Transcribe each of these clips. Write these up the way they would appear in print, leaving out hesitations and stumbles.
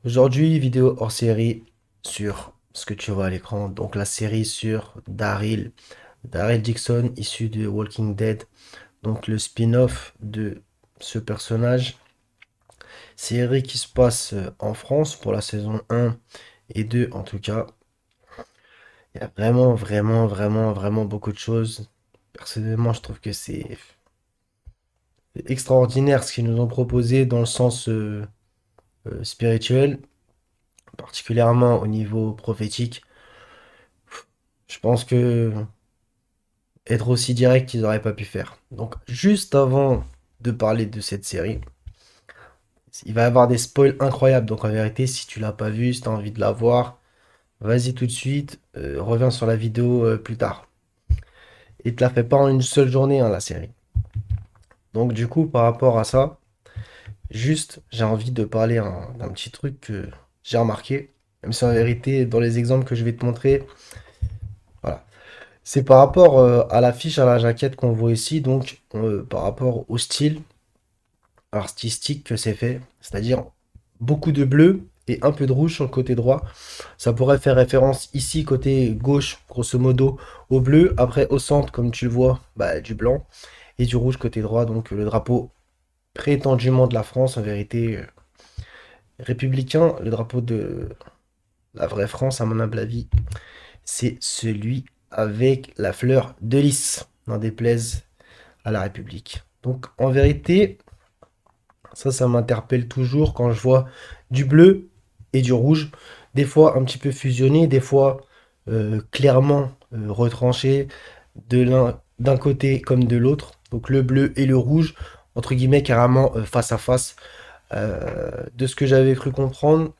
Aujourd'hui, vidéo hors série sur ce que tu vois à l'écran. Donc la série sur Daryl Dixon, issu de Walking Dead. Donc le spin-off de ce personnage. Série qui se passe en France pour la saison 1 et 2 en tout cas. Il y a vraiment, vraiment, vraiment, vraiment beaucoup de choses. Personnellement, je trouve que c'est extraordinaire ce qu'ils nous ont proposé dans le sens spirituel, particulièrement au niveau prophétique. Je pense que être aussi direct, ils n'auraient pas pu faire. Donc, juste avant de parler de cette série, il va y avoir des spoils incroyables. Donc, en vérité, si tu l'as pas vu, si tu as envie de la voir, vas-y tout de suite, reviens sur la vidéo plus tard. Et te la fais pas en une seule journée, hein, la série. Donc, du coup, par rapport à ça, juste, j'ai envie de parler d'un petit truc que j'ai remarqué. Même si en vérité, dans les exemples que je vais te montrer, voilà. C'est par rapport à l'affiche, à la jaquette qu'on voit ici, donc par rapport au style artistique que c'est fait, c'est-à-dire beaucoup de bleu et un peu de rouge sur le côté droit. Ça pourrait faire référence ici, côté gauche, grosso modo, au bleu. Après, au centre, comme tu le vois, bah, du blanc et du rouge côté droit. Donc le drapeau prétendument de la France, en vérité, républicain, le drapeau de la vraie France, à mon humble avis, c'est celui avec la fleur de lys, n'en déplaise à la République. Donc en vérité, ça m'interpelle toujours quand je vois du bleu et du rouge, des fois un petit peu fusionné, des fois clairement retranché d'un côté comme de l'autre. Donc le bleu et le rouge, entre guillemets, carrément face à face. De ce que j'avais cru comprendre,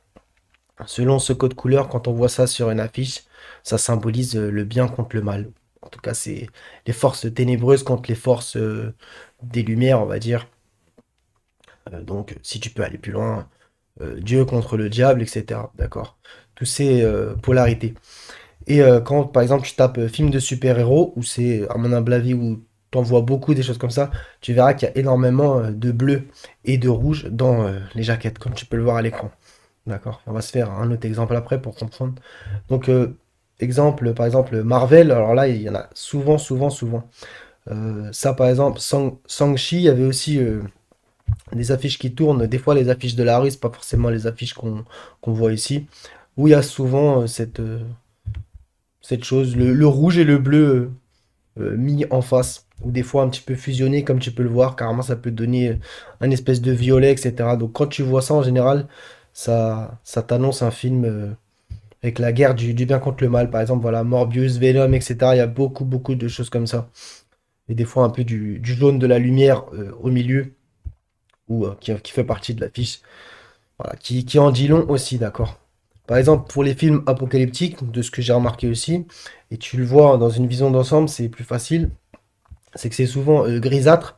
selon ce code couleur, quand on voit ça sur une affiche, ça symbolise le bien contre le mal. En tout cas, c'est les forces ténébreuses contre les forces des lumières, on va dire. Donc, si tu peux aller plus loin, Dieu contre le diable, etc. D'accord? Tous ces polarités. Et quand, par exemple, tu tapes film de super-héros, où c'est, à mon humble avis, où tu en vois beaucoup des choses comme ça, tu verras qu'il y a énormément de bleu et de rouge dans les jaquettes, comme tu peux le voir à l'écran. D'accord? On va se faire un autre exemple après pour comprendre. Donc, exemple, par exemple, Marvel, alors là, il y en a souvent, souvent, souvent. Ça, par exemple, Shang-Chi, il y avait aussi des affiches qui tournent. Des fois, les affiches de la rue, c'est pas forcément les affiches qu'on voit ici. Où il y a souvent cette chose, le rouge et le bleu mis en face. Ou des fois un petit peu fusionné, comme tu peux le voir. Carrément, ça peut donner un espèce de violet, etc. Donc, quand tu vois ça, en général, ça t'annonce un film avec la guerre du bien contre le mal. Par exemple, voilà, Morbius, Venom, etc. Il y a beaucoup, beaucoup de choses comme ça. Et des fois, un peu du jaune de la lumière au milieu, ou qui fait partie de l'affiche. Voilà, qui en dit long aussi, d'accord. Par exemple, pour les films apocalyptiques, de ce que j'ai remarqué aussi, et tu le vois dans une vision d'ensemble, c'est plus facile, c'est que c'est souvent grisâtre.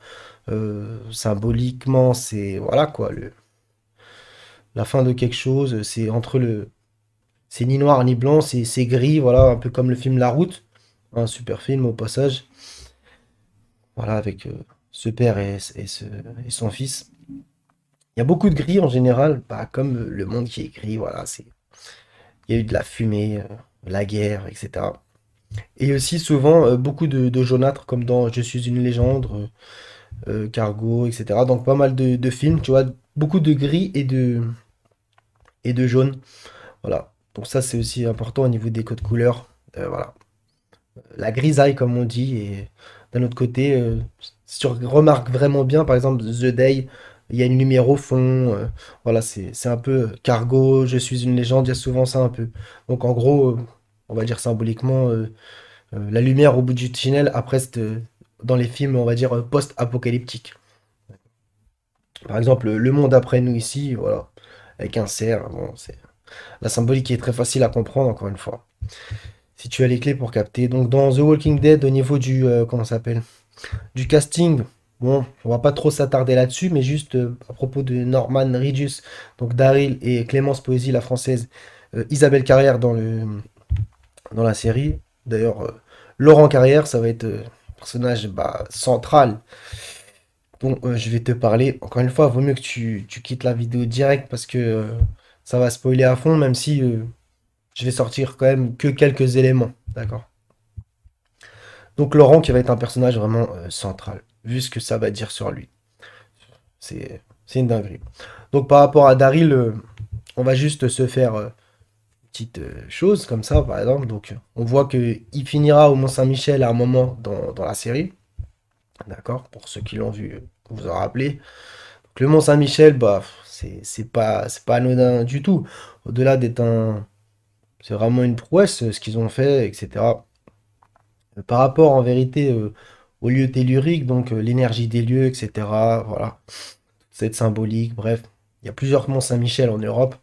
Symboliquement, c'est voilà quoi, la fin de quelque chose, c'est entre le. C'est ni noir ni blanc, c'est gris, voilà, un peu comme le film La Route, un super film au passage, voilà, avec ce père et son fils. Il y a beaucoup de gris en général, bah, comme le monde qui est gris, voilà, c'est. Il y a eu de la fumée, la guerre, etc. Et aussi souvent beaucoup de jaunâtres, comme dans Je suis une légende, Cargo, etc. Donc pas mal de films, tu vois, beaucoup de gris et de jaune. Voilà. Donc ça c'est aussi important au niveau des codes couleurs. Voilà. La grisaille comme on dit. Et d'un autre côté, si tu remarques vraiment bien, par exemple The Day, il y a une lumière au fond. Voilà, c'est un peu Cargo, Je suis une légende, il y a souvent ça un peu. Donc en gros, on va dire symboliquement, la lumière au bout du tunnel après dans les films, on va dire post-apocalyptiques. Par exemple, Le Monde après nous ici, voilà, avec un cerf. Bon, c'est la symbolique qui est très facile à comprendre, encore une fois. Si tu as les clés pour capter. Donc dans The Walking Dead, au niveau comment ça s'appelle? Du casting, bon, on va pas trop s'attarder là-dessus, mais juste à propos de Norman Reedus, donc Daryl et Clémence Poésy, la française, Isabelle Carrière dans la série. D'ailleurs, Laurent Carrière, ça va être un personnage bah, central. Bon, je vais te parler. Encore une fois, vaut mieux que tu quittes la vidéo direct parce que ça va spoiler à fond, même si je vais sortir quand même que quelques éléments, d'accord? Donc Laurent qui va être un personnage vraiment central, vu ce que ça va dire sur lui. C'est une dinguerie. Donc par rapport à Daryl, on va juste se faire une petite chose comme ça, par exemple. Donc on voit que il finira au Mont-Saint-Michel à un moment dans la série. D'accord? Pour ceux qui l'ont vu, vous vous en rappelez. Donc, le Mont-Saint-Michel, bah, c'est pas anodin du tout. Au-delà d'être un. C'est vraiment une prouesse ce qu'ils ont fait, etc. Par rapport en vérité aux lieux telluriques, donc l'énergie des lieux, etc. Voilà. Cette symbolique, bref. Il y a plusieurs Mont-Saint-Michel en Europe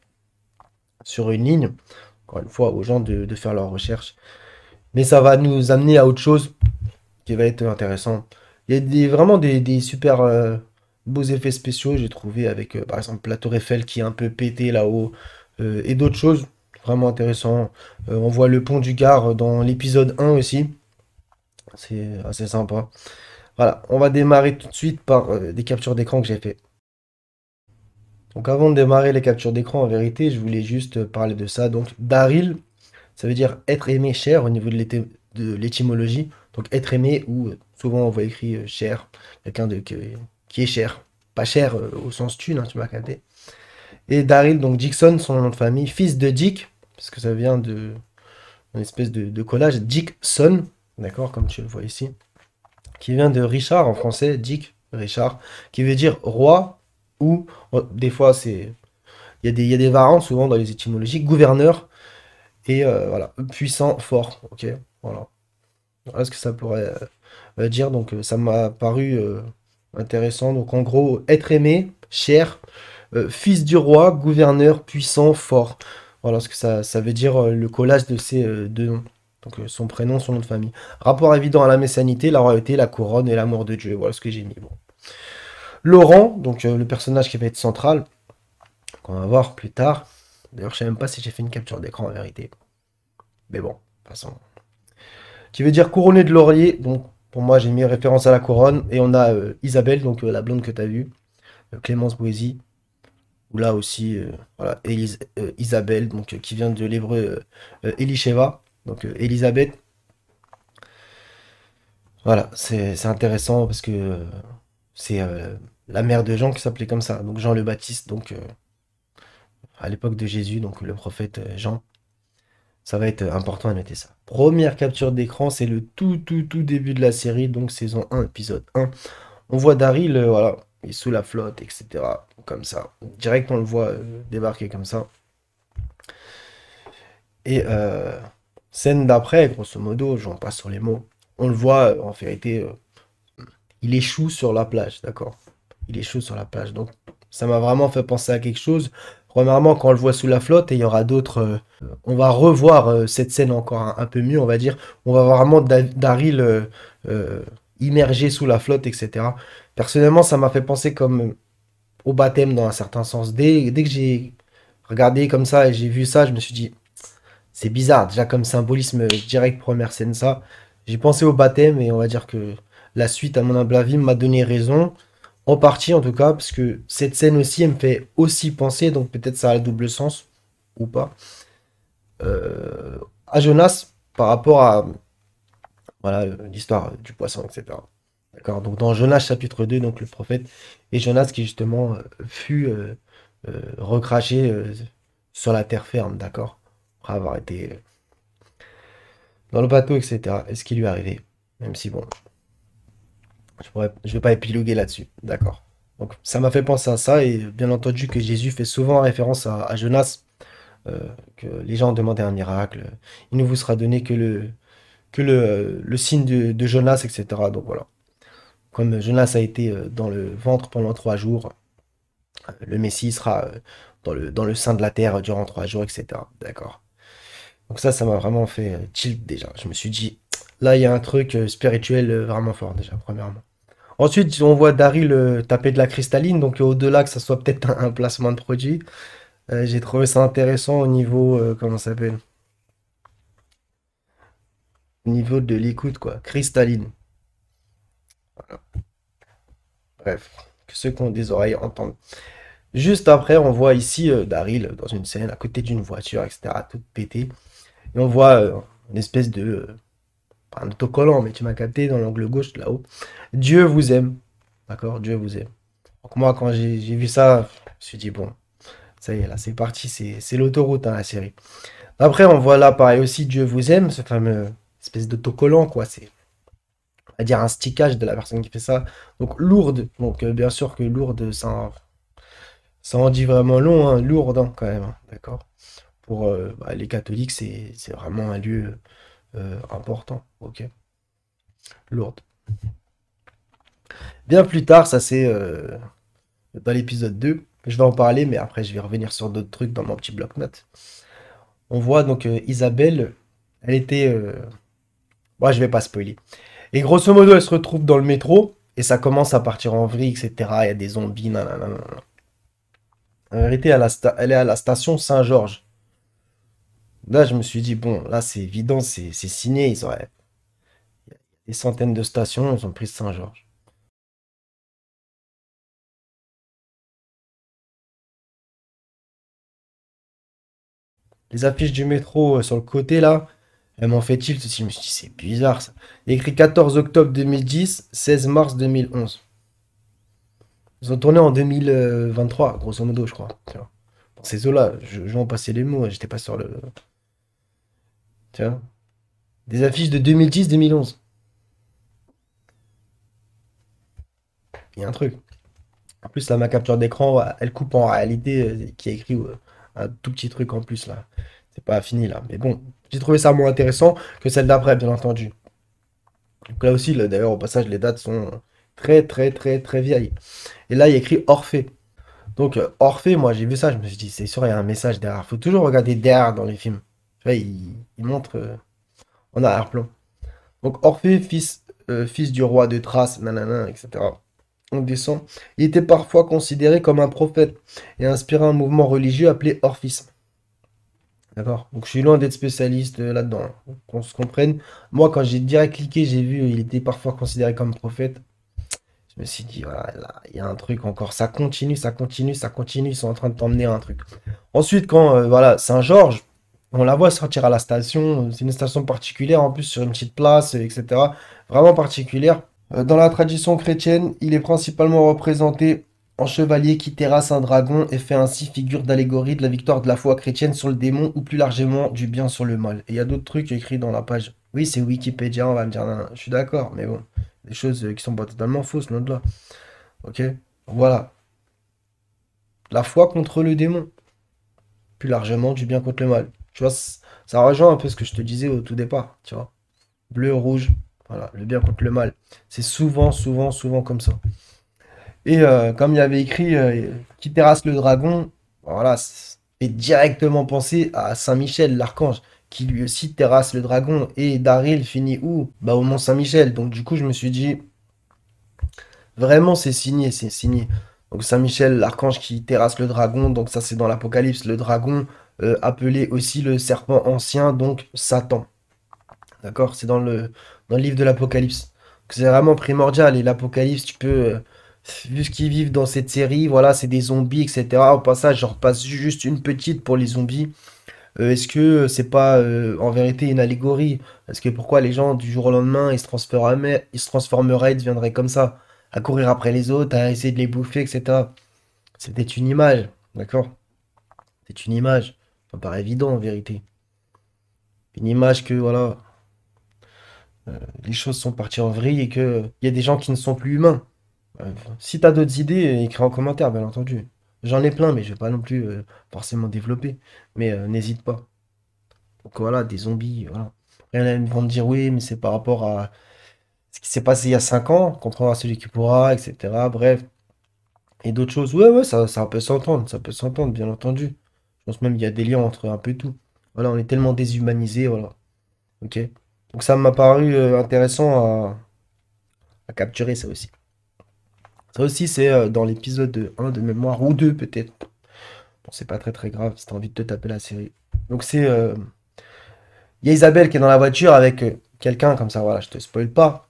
sur une ligne. Encore une fois, aux gens de faire leurs recherches. Mais ça va nous amener à autre chose qui va être intéressant. Il y a vraiment des super beaux effets spéciaux, j'ai trouvé, avec par exemple la Tour Eiffel qui est un peu pété là-haut, et d'autres choses vraiment intéressantes. On voit le pont du Gard dans l'épisode 1 aussi, c'est assez sympa. Voilà, on va démarrer tout de suite par des captures d'écran que j'ai fait. Donc avant de démarrer les captures d'écran, en vérité, je voulais juste parler de ça. Donc Daryl, ça veut dire être aimé cher au niveau de l'étymologie. Donc être aimé ou souvent on voit écrit cher, quelqu'un qui est cher. Pas cher au sens thune, hein, tu m'as capté. Et Daryl, donc Dixon, son nom de famille, fils de Dick, parce que ça vient de une espèce de collage, Dickson, d'accord, comme tu le vois ici, qui vient de Richard en français, Dick, Richard, qui veut dire roi, ou des fois il y a des variantes souvent dans les étymologies, gouverneur, et voilà, puissant, fort, ok, voilà. Voilà ce que ça pourrait dire. Donc ça m'a paru intéressant. Donc en gros, être aimé, cher, fils du roi, gouverneur, puissant, fort. Voilà ce que ça veut dire le collage de ces deux noms. Donc son prénom, son nom de famille. Rapport évident à la messianité, la royauté, la couronne et l'amour de Dieu. Voilà ce que j'ai mis. Bon. Laurent, donc le personnage qui va être central, qu'on va voir plus tard. D'ailleurs, je sais même pas si j'ai fait une capture d'écran en vérité. Mais bon, de toute façon, qui veut dire couronné de laurier. Donc, pour moi, j'ai mis référence à la couronne. Et on a Isabelle, donc la blonde que tu as vue, Clémence Boésy, ou là aussi, voilà, Isabelle, donc qui vient de l'hébreu Elisheva, donc Elisabeth. Voilà, c'est intéressant parce que c'est la mère de Jean qui s'appelait comme ça, donc Jean le Baptiste, donc à l'époque de Jésus, donc le prophète Jean. Ça va être important à noter ça. Première capture d'écran, c'est le tout début de la série, donc saison 1, épisode 1. On voit Daryl, voilà, il est sous la flotte, etc. Comme ça. Direct, on le voit débarquer comme ça. Et scène d'après, grosso modo, j'en passe sur les mots. On le voit, en vérité, il échoue sur la plage, d'accord? Il échoue sur la plage. Donc, ça m'a vraiment fait penser à quelque chose. Premièrement, quand on le voit sous la flotte, et il y aura d'autres. On va revoir cette scène encore un peu mieux, on va dire. On va voir vraiment Daryl euh, immergé sous la flotte, etc. Personnellement, ça m'a fait penser comme au baptême dans un certain sens. Dès que j'ai regardé comme ça et j'ai vu ça, je me suis dit, c'est bizarre. Déjà, comme symbolisme direct, première scène, ça. J'ai pensé au baptême et on va dire que la suite, à mon humble avis, m'a donné raison. En partie, en tout cas, parce que cette scène aussi, elle me fait aussi penser, donc peut-être ça a le double sens ou pas, euh, à Jonas par rapport à voilà, l'histoire du poisson, etc. D'accord. Donc dans Jonas chapitre 2, donc le prophète et Jonas qui justement fut recraché sur la terre ferme, d'accord, après avoir été dans le bateau, etc. Et ce qui lui est arrivé, même si bon, je vais pas épiloguer là-dessus, d'accord. Donc ça m'a fait penser à ça et bien entendu que Jésus fait souvent référence à Jonas, que les gens demandaient un miracle, il ne vous sera donné que le signe de Jonas, etc. Donc voilà. Comme Jonas a été dans le ventre pendant 3 jours, le Messie sera dans le sein de la terre durant 3 jours, etc. D'accord. Donc ça m'a vraiment fait tilt déjà. Je me suis dit, là, il y a un truc spirituel vraiment fort déjà, premièrement. Ensuite, on voit Daryl taper de la cristalline, donc au-delà que ça soit peut-être un placement de produit, j'ai trouvé ça intéressant au niveau, comment ça s'appelle? Au niveau de l'écoute, quoi. Cristalline. Bref, que ceux qui ont des oreilles entendent. Juste après, on voit ici Daryl dans une scène à côté d'une voiture, etc., toute pétée. Et on voit une espèce de, pas un autocollant, mais tu m'as capté dans l'angle gauche là-haut. Dieu vous aime. D'accord? Dieu vous aime. Donc moi, quand j'ai vu ça, je me suis dit, bon, ça y est, là, c'est parti, c'est l'autoroute, hein, la série. Après, on voit là, pareil aussi, Dieu vous aime, ce fameux espèce d'autocollant, quoi. C'est, on va dire, un stickage de la personne qui fait ça. Donc, Lourdes. Donc, bien sûr que Lourdes, ça en dit vraiment long, hein, Lourdes, hein, quand même, hein, d'accord? Pour bah, les catholiques, c'est vraiment un lieu important, ok? Lourdes. Bien plus tard, ça c'est dans l'épisode 2, je vais en parler, mais après je vais revenir sur d'autres trucs dans mon petit bloc-notes. On voit donc Isabelle, elle était... Moi, je vais pas spoiler. Et grosso modo, elle se retrouve dans le métro, et ça commence à partir en vrille, etc. Il y a des zombies, nanana. En vérité, elle est à la station Saint-Georges. Là, je me suis dit, bon, là, c'est évident, c'est signé. Ils auraient des centaines de stations, ils ont pris Saint-Georges. Les affiches du métro sur le côté, là, elles m'ont fait tilt aussi. Je me suis dit, c'est bizarre, ça. Il y a écrit 14 octobre 2010, 16 mars 2011. Ils ont tourné en 2023, grosso modo, je crois. Tu vois. Dans ces eaux-là, je vais en passer les mots, j'étais pas sur le... Tu vois. Des affiches de 2010-2011. Il y a un truc. En plus, là, ma capture d'écran, elle coupe en réalité, qui a écrit un tout petit truc en plus, là. C'est pas fini, là. Mais bon, j'ai trouvé ça moins intéressant que celle d'après, bien entendu. Donc là aussi, là, d'ailleurs, au passage, les dates sont très, très, très, très vieilles. Et là, il y a écrit Orphée. Donc, Orphée, moi, j'ai vu ça, je me suis dit, c'est sûr, il y a un message derrière. Faut toujours regarder derrière dans les films. Tu vois, il montre en arrière-plan. Donc, Orphée, fils du roi de Thrace, nanana, etc. On descend. Il était parfois considéré comme un prophète et inspirait un mouvement religieux appelé orphisme. D'accord? Donc, je suis loin d'être spécialiste là-dedans, hein. Qu'on se comprenne. Moi, quand j'ai direct cliqué, j'ai vu il était parfois considéré comme prophète. Je me suis dit, voilà, là, il y a un truc encore. Ça continue, ça continue, ça continue. Ils sont en train de t'emmener à un truc. Ensuite, quand, voilà, Saint-Georges, on la voit sortir à la station. C'est une station particulière, en plus, sur une petite place, etc. Vraiment particulière. Dans la tradition chrétienne, il est principalement représenté en chevalier qui terrasse un dragon et fait ainsi figure d'allégorie de la victoire de la foi chrétienne sur le démon ou plus largement du bien sur le mal. Et il y a d'autres trucs écrits dans la page. Oui, c'est Wikipédia, on va me dire, non, non, je suis d'accord, mais bon, des choses qui sont pas totalement fausses, loin de là. Ok? Voilà. La foi contre le démon, plus largement du bien contre le mal. Tu vois, ça rejoint un peu ce que je te disais au tout départ, tu vois. Bleu, rouge, voilà, le bien contre le mal. C'est souvent, souvent, souvent comme ça. Et comme il y avait écrit qui terrasse le dragon, voilà, fait directement penser à Saint-Michel, l'archange, qui lui aussi terrasse le dragon. Et Daryl finit où? Bah au Mont Saint-Michel. Donc du coup, je me suis dit, vraiment, c'est signé, c'est signé. Donc Saint-Michel, l'archange qui terrasse le dragon, donc ça c'est dans l'Apocalypse, le dragon appelé aussi le serpent ancien, donc Satan. D'accord? C'est dans le livre de l'Apocalypse. Donc, c'est vraiment primordial. Et l'Apocalypse, tu peux, vu ce qu'ils vivent dans cette série, voilà, c'est des zombies, etc. Au passage, j'en repasse juste une petite pour les zombies. Est-ce que c'est pas en vérité une allégorie? Parce que pourquoi les gens, du jour au lendemain, ils se transformeraient, ils deviendraient comme ça, à courir après les autres, à essayer de les bouffer, etc. C'était une image, d'accord? C'est une image. Ça me paraît évident en vérité. Une image que, voilà, les choses sont parties en vrille et que il y a des gens qui ne sont plus humains. Si t'as d'autres idées, écris en commentaire, bien entendu. J'en ai plein, mais je vais pas non plus forcément développer. Mais n'hésite pas. Donc voilà, des zombies, voilà. Il y en a qui vont me dire oui, mais c'est par rapport à ce qui s'est passé il y a 5 ans, comprendra celui qui pourra, etc. Bref. Et d'autres choses. Ouais, ouais, ça peut s'entendre, ça peut s'entendre, bien entendu. Je pense même qu'il y a des liens entre un peu tout. Voilà, on est tellement déshumanisé, voilà. Ok. Donc ça m'a paru intéressant à capturer ça aussi. Ça aussi, c'est dans l'épisode 1 de mémoire, ou 2 peut-être. Bon, c'est pas très très grave si t'as envie de te taper la série. Donc c'est... Il y a Isabelle qui est dans la voiture avec quelqu'un, comme ça, voilà, je te spoil pas.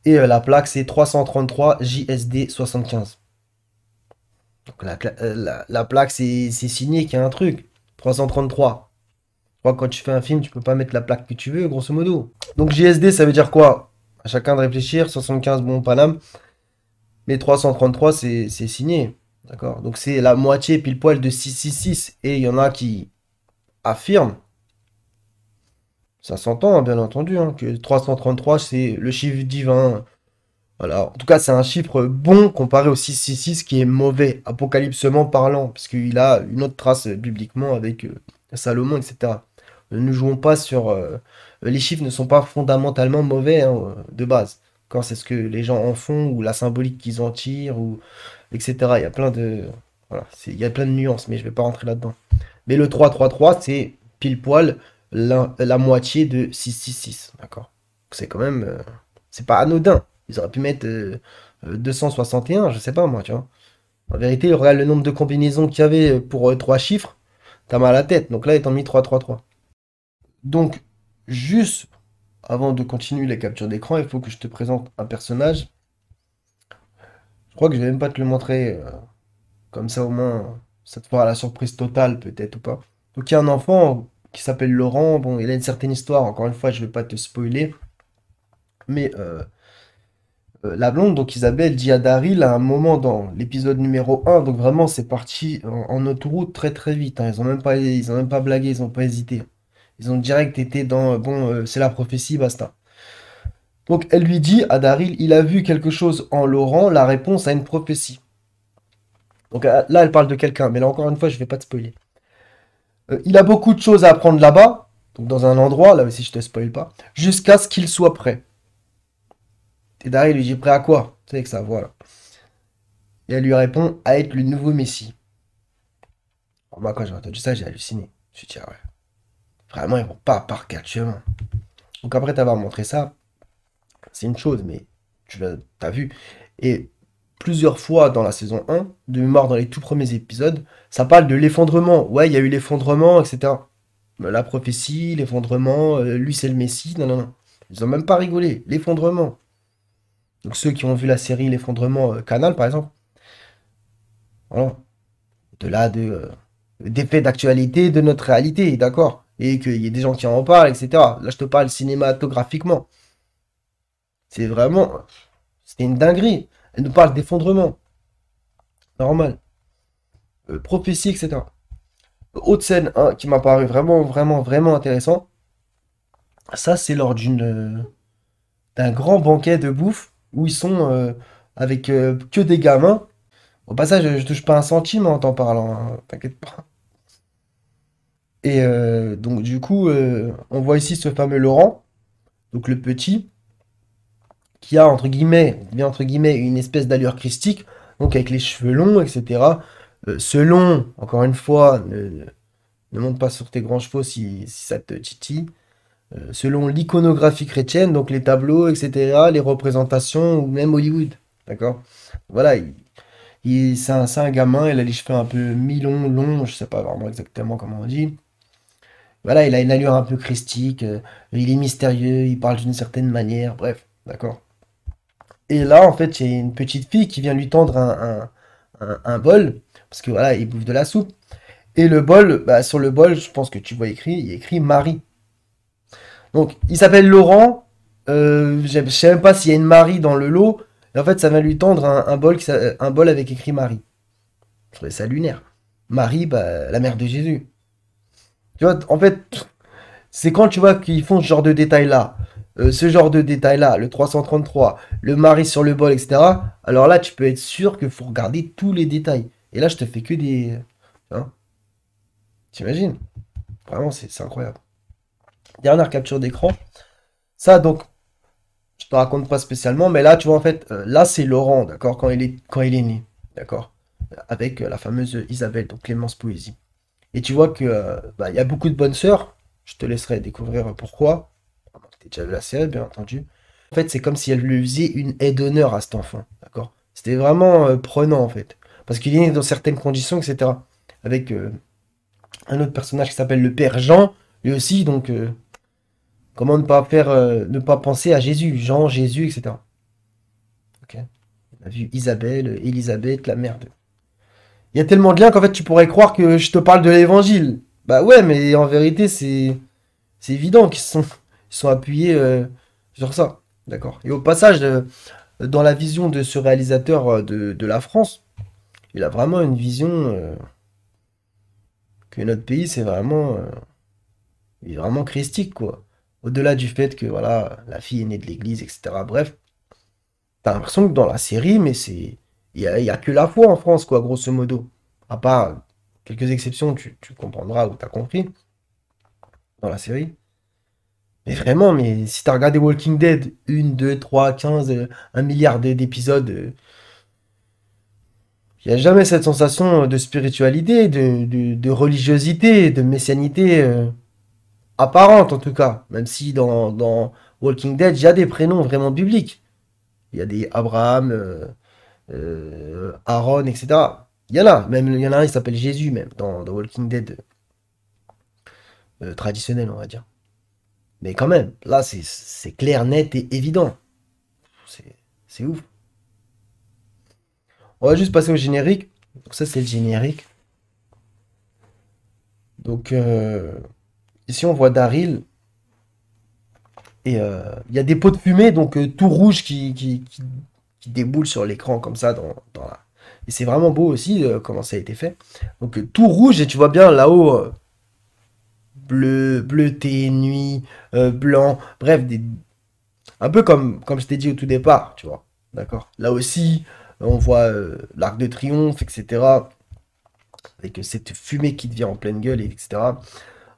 Et la plaque, c'est 333 JSD 75. Donc la plaque, c'est signé qu'il y a un truc. 333. Je crois que quand tu fais un film, tu peux pas mettre la plaque que tu veux, grosso modo. Donc JSD, ça veut dire quoi? À chacun de réfléchir. 75, bon, Paname. Mais 333, c'est signé. D'accord? Donc c'est la moitié pile poil de 666. Et il y en a qui affirment, ça s'entend, hein, bien entendu, hein, que 333, c'est le chiffre divin. Voilà. En tout cas, c'est un chiffre bon comparé au 666 qui est mauvais, apocalypsement parlant, parce qu'il a une autre trace bibliquement avec Salomon, etc. Ne jouons pas sur... les chiffres ne sont pas fondamentalement mauvais, hein, de base. Quand c'est ce que les gens en font, ou la symbolique qu'ils en tirent, ou etc. Il y a plein de... Voilà, il y a plein de nuances, mais je vais pas rentrer là-dedans. Mais le 333, c'est pile poil la moitié de 666, d'accord? C'est quand même... c'est pas anodin. Ils auraient pu mettre 261, je sais pas moi, tu vois. En vérité, regarde le nombre de combinaisons qu'il y avait pour 3 chiffres, t'as mal à la tête. Donc là, ils t'ont mis 333. Donc, juste avant de continuer les captures d'écran, il faut que je te présente un personnage. Je crois que je vais même pas te le montrer, comme ça au moins, ça te fera la surprise totale peut-être ou pas. Donc il y a un enfant qui s'appelle Laurent. Bon, il a une certaine histoire, encore une fois, je vais pas te spoiler. Mais la blonde, donc Isabelle, dit à Daryl à un moment dans l'épisode numéro 1, donc vraiment c'est parti en autoroute très très vite, hein. Ils ont même pas blagué, ils ont pas hésité. Ils ont direct été dans, bon, c'est la prophétie, basta. Donc elle lui dit à Daryl, il a vu quelque chose en Laurent, la réponse à une prophétie. Donc là elle parle de quelqu'un, mais là encore une fois je vais pas te spoiler. Il a beaucoup de choses à apprendre là-bas, donc dans un endroit, là aussi je te spoil pas, jusqu'à ce qu'il soit prêt. Et Daryl lui dit prêt à quoi? Tu sais que ça, voilà. Et elle lui répond à être le nouveau Messie. Alors moi, quand j'ai entendu ça, j'ai halluciné. Je me suis dit, ah ouais, vraiment, ils vont pas par quatre chemins. Donc après t'avoir montré ça, c'est une chose, mais t'as vu. Et plusieurs fois dans la saison 1, de mémoire dans les tout premiers épisodes, ça parle de l'effondrement. Ouais, il y a eu l'effondrement, etc. La prophétie, l'effondrement, lui c'est le Messie, non, non, non. Ils ont même pas rigolé. L'effondrement. Donc ceux qui ont vu la série L'effondrement Canal, par exemple, voilà. De là, des faits d'actualité de notre réalité, d'accord? Et qu'il y ait des gens qui en parlent, etc. Là, je te parle cinématographiquement. C'est vraiment... C'était une dinguerie. Elle nous parle d'effondrement. Normal. Prophétie, etc. Autre scène hein, qui m'a paru vraiment, vraiment, vraiment intéressant. Ça, c'est lors d'un grand banquet de bouffe où ils sont avec que des gamins. Au passage, je touche pas un centime en t'en parlant, hein, t'inquiète pas. Et donc, du coup, on voit ici ce fameux Laurent, donc le petit, qui a, entre guillemets, bien entre guillemets, une espèce d'allure christique, donc avec les cheveux longs, etc. Selon, encore une fois, ne monte pas sur tes grands chevaux si ça te titille. Selon l'iconographie chrétienne, donc les tableaux, etc., les représentations, ou même Hollywood, d'accord? Voilà, c'est un gamin, il a les cheveux un peu mi-longs, longs, je sais pas vraiment exactement comment on dit. Voilà, il a une allure un peu christique, il est mystérieux, il parle d'une certaine manière, bref, d'accord. Et là, en fait, il y a une petite fille qui vient lui tendre un bol, parce que voilà, il bouffe de la soupe. Et le bol, bah, sur le bol, je pense que tu vois écrit, il y a écrit Marie. Donc, il s'appelle Laurent, je sais même pas s'il y a une Marie dans le lot, et en fait, ça vient lui tendre un bol avec écrit Marie. Je trouvais ça lunaire. Marie, bah, la mère de Jésus. Tu vois, en fait, c'est quand tu vois qu'ils font ce genre de détails-là, ce genre de détails-là, le 333, le mari sur le bol, etc. Alors là, tu peux être sûr qu'il faut regarder tous les détails. Et là, je te fais que des... Hein, t'imagines? Vraiment, c'est incroyable. Dernière capture d'écran. Ça, donc, je te raconte pas spécialement, mais là, tu vois, en fait, là, c'est Laurent, d'accord, quand il est né, d'accord? Avec la fameuse Isabelle, donc Clémence Poésie. Et tu vois que bah, il y a beaucoup de bonnes sœurs. Je te laisserai découvrir pourquoi. Tu as déjà vu la série, bien entendu. En fait, c'est comme si elle lui faisait une aide d'honneur à cet enfant. D'accord? C'était vraiment prenant, en fait. Parce qu'il est né dans certaines conditions, etc. Avec un autre personnage qui s'appelle le Père Jean, lui aussi, donc comment ne pas penser à Jésus, Jean, Jésus, etc. Ok. On a vu Isabelle, Élisabeth, la mère de. Il y a tellement de liens qu'en fait, tu pourrais croire que je te parle de l'évangile. Bah ouais, mais en vérité, c'est évident ils sont appuyés sur ça. D'accord. Et au passage, dans la vision de ce réalisateur de la France, il a vraiment une vision que notre pays, il est vraiment christique, quoi. Au-delà du fait que, voilà, la fille est née de l'église, etc. Bref, t'as l'impression que dans la série, mais c'est... il y a que la foi en France, quoi, grosso modo. À part quelques exceptions, tu comprendras ou t'as compris dans la série. Mais vraiment, mais si t'as regardé Walking Dead, une, 2, 3, 15, 1 milliard d'épisodes, il n'y a jamais cette sensation de spiritualité, de religiosité, de messianité apparente en tout cas. Même si dans Walking Dead, il y a des prénoms vraiment bibliques. Il y a des Abraham, Aaron, etc. Il y en a, même il y en a un, il s'appelle Jésus même, dans Walking Dead traditionnel, on va dire. Mais quand même, là, c'est clair, net et évident. C'est c'est ouf. On va juste passer au générique. Donc ça, c'est le générique. Donc ici, on voit Daryl. Et il y a des pots de fumée, donc tout rouge qui déboule sur l'écran comme ça dans la... Et c'est vraiment beau aussi comment ça a été fait. Donc tout rouge et tu vois bien là-haut bleu, bleuté, nuit, blanc, bref, un peu comme je t'ai dit au tout départ, tu vois. D'accord. Là aussi, on voit l'Arc de Triomphe, etc. Avec cette fumée qui te vient en pleine gueule, etc.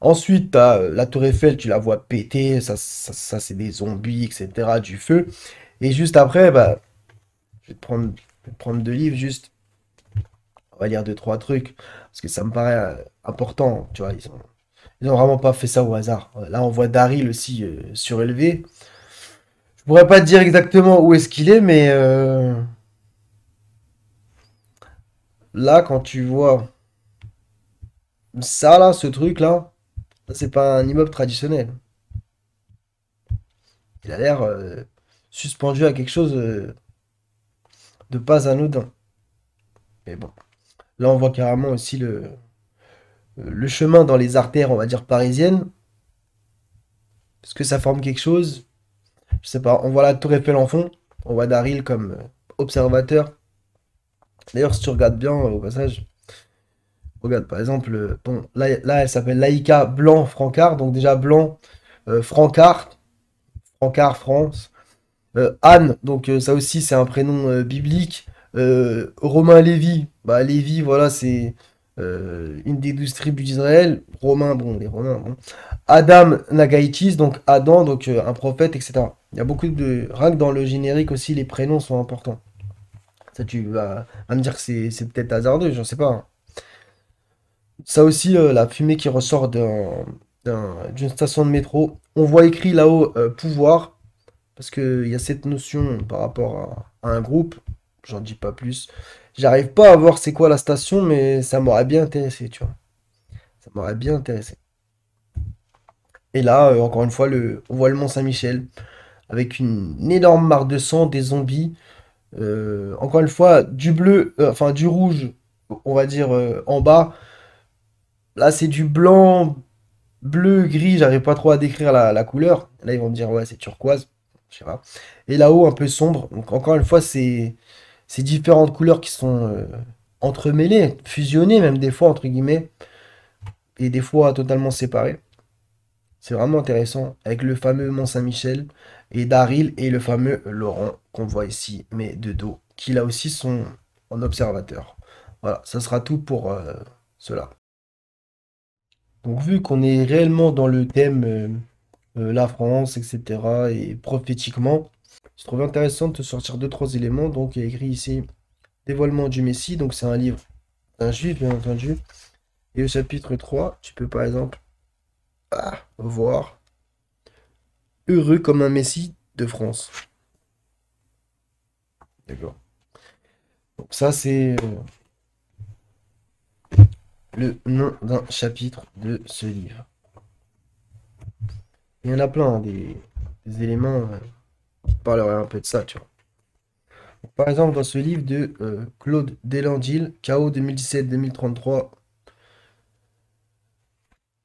Ensuite, t'as la tour Eiffel, tu la vois péter, ça c'est des zombies, etc., du feu. Et juste après, bah, je vais te prendre deux livres, juste, on va lire deux, trois trucs, parce que ça me paraît important, tu vois, ils ont vraiment pas fait ça au hasard. Là, on voit Daryl aussi surélevé. Je pourrais pas te dire exactement où est-ce qu'il est, mais là, quand tu vois ça, là, ce truc-là, ça, c'est pas un immeuble traditionnel. Il a l'air suspendu à quelque chose de pas anodin. Mais bon. Là, on voit carrément aussi le chemin dans les artères, on va dire, parisiennes. Est-ce que ça forme quelque chose? Je sais pas. On voit la tour Eiffel en fond. On voit Daryl comme observateur. D'ailleurs, si tu regardes bien au passage, regarde par exemple, bon, là elle s'appelle Laïka Blanc Francard. Donc déjà Blanc, Francard, Francard France. Anne, donc ça aussi c'est un prénom biblique. Romain Lévy, bah Lévy, voilà, c'est une des 12 tribus d'Israël. Romain, bon, les Romains, bon. Adam Nagaïtis, donc Adam, donc un prophète, etc. Il y a beaucoup de... Rien que dans le générique aussi, les prénoms sont importants. Ça, tu vas me dire que c'est peut-être hasardeux, je sais pas, hein. Ça aussi, la fumée qui ressort d'une station de métro. On voit écrit là-haut pouvoir. Parce qu'il y a cette notion par rapport à un groupe, j'en dis pas plus. J'arrive pas à voir c'est quoi la station, mais ça m'aurait bien intéressé, tu vois. Ça m'aurait bien intéressé. Et là, encore une fois, on voit le Mont Saint-Michel, avec une énorme mare de sang, des zombies. Encore une fois, du bleu, enfin du rouge, on va dire en bas. Là, c'est du blanc, bleu, gris, j'arrive pas trop à décrire la couleur. Là, ils vont me dire, ouais, c'est turquoise. Je sais pas. Et là-haut, un peu sombre. Donc, encore une fois, c'est ces différentes couleurs qui sont entremêlées, fusionnées même des fois, entre guillemets, et des fois totalement séparées. C'est vraiment intéressant, avec le fameux Mont Saint-Michel, et Daryl, et le fameux Laurent, qu'on voit ici, mais de dos, qui là aussi sont en observateur. Voilà, ça sera tout pour cela. Donc vu qu'on est réellement dans le thème la France, etc., et prophétiquement, je trouve intéressant de te sortir deux, trois éléments. Donc il y a écrit ici Dévoilement du Messie, donc c'est un livre d'un juif, bien entendu. Et au chapitre 3 tu peux par exemple voir Heureux comme un Messie de France. D'accord. Donc ça, c'est le nom d'un chapitre de ce livre. Il y en a plein, hein, des éléments qui parleraient un peu de ça, tu vois. Par exemple, dans ce livre de Claude Delandil, KO 2017-2033,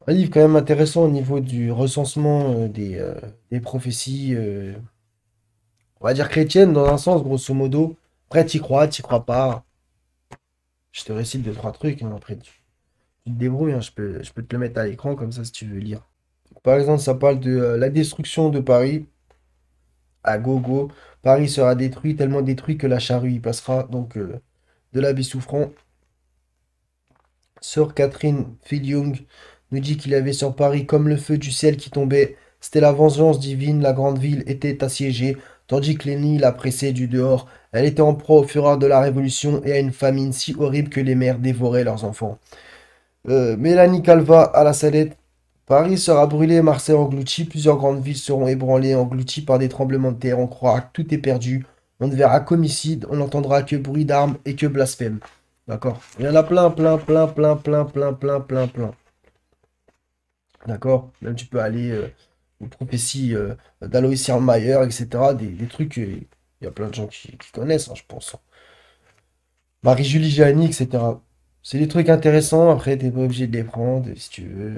un livre quand même intéressant au niveau du recensement des prophéties, on va dire chrétiennes dans un sens, grosso modo. Après, t'y crois pas. Je te récite deux, trois trucs, hein, après tu te débrouilles, hein, je peux te le mettre à l'écran comme ça si tu veux lire. Par exemple, ça parle de la destruction de Paris à gogo. Paris sera détruit, tellement détruit que la charrue y passera. Donc, de l'abbé Souffrant. Sœur Catherine Filiung nous dit qu'il avait sur Paris comme le feu du ciel qui tombait. C'était la vengeance divine, la grande ville était assiégée, tandis que l'ennemi la pressait du dehors. Elle était en proie aux fureurs de la Révolution et à une famine si horrible que les mères dévoraient leurs enfants. Mélanie Calva à la Salette. Paris sera brûlé, Marseille englouti, plusieurs grandes villes seront ébranlées, englouties par des tremblements de terre. On croira que tout est perdu. On ne verra qu'homicide, on n'entendra que bruit d'armes et que blasphème. D'accord? Il y en a plein, plein, plein, plein, plein, plein, plein, plein, plein. D'accord? Même tu peux aller aux prophéties d'Alois Mayer, etc. Des trucs, il y a plein de gens qui connaissent, hein, je pense. Marie-Julie Gianni, etc. C'est des trucs intéressants. Après, t'es pas obligé de les prendre si tu veux.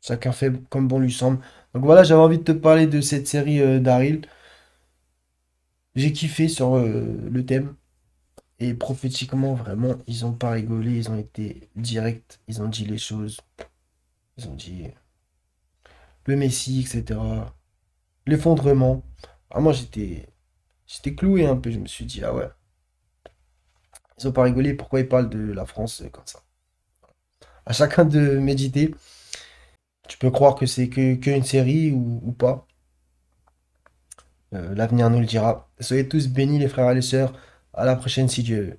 Chacun fait comme bon lui semble. Donc voilà, j'avais envie de te parler de cette série Daryl. J'ai kiffé sur le thème. Et prophétiquement, vraiment, ils ont pas rigolé. Ils ont été directs. Ils ont dit les choses. Ils ont dit le Messie, etc. L'effondrement. Ah, moi, j'étais cloué un peu. Je me suis dit, ah ouais, ils ont pas rigolé. Pourquoi ils parlent de la France comme ça? À chacun de méditer. Tu peux croire que c'est que une série ou pas. L'avenir nous le dira. Soyez tous bénis, les frères et les sœurs. À la prochaine, si Dieu veut.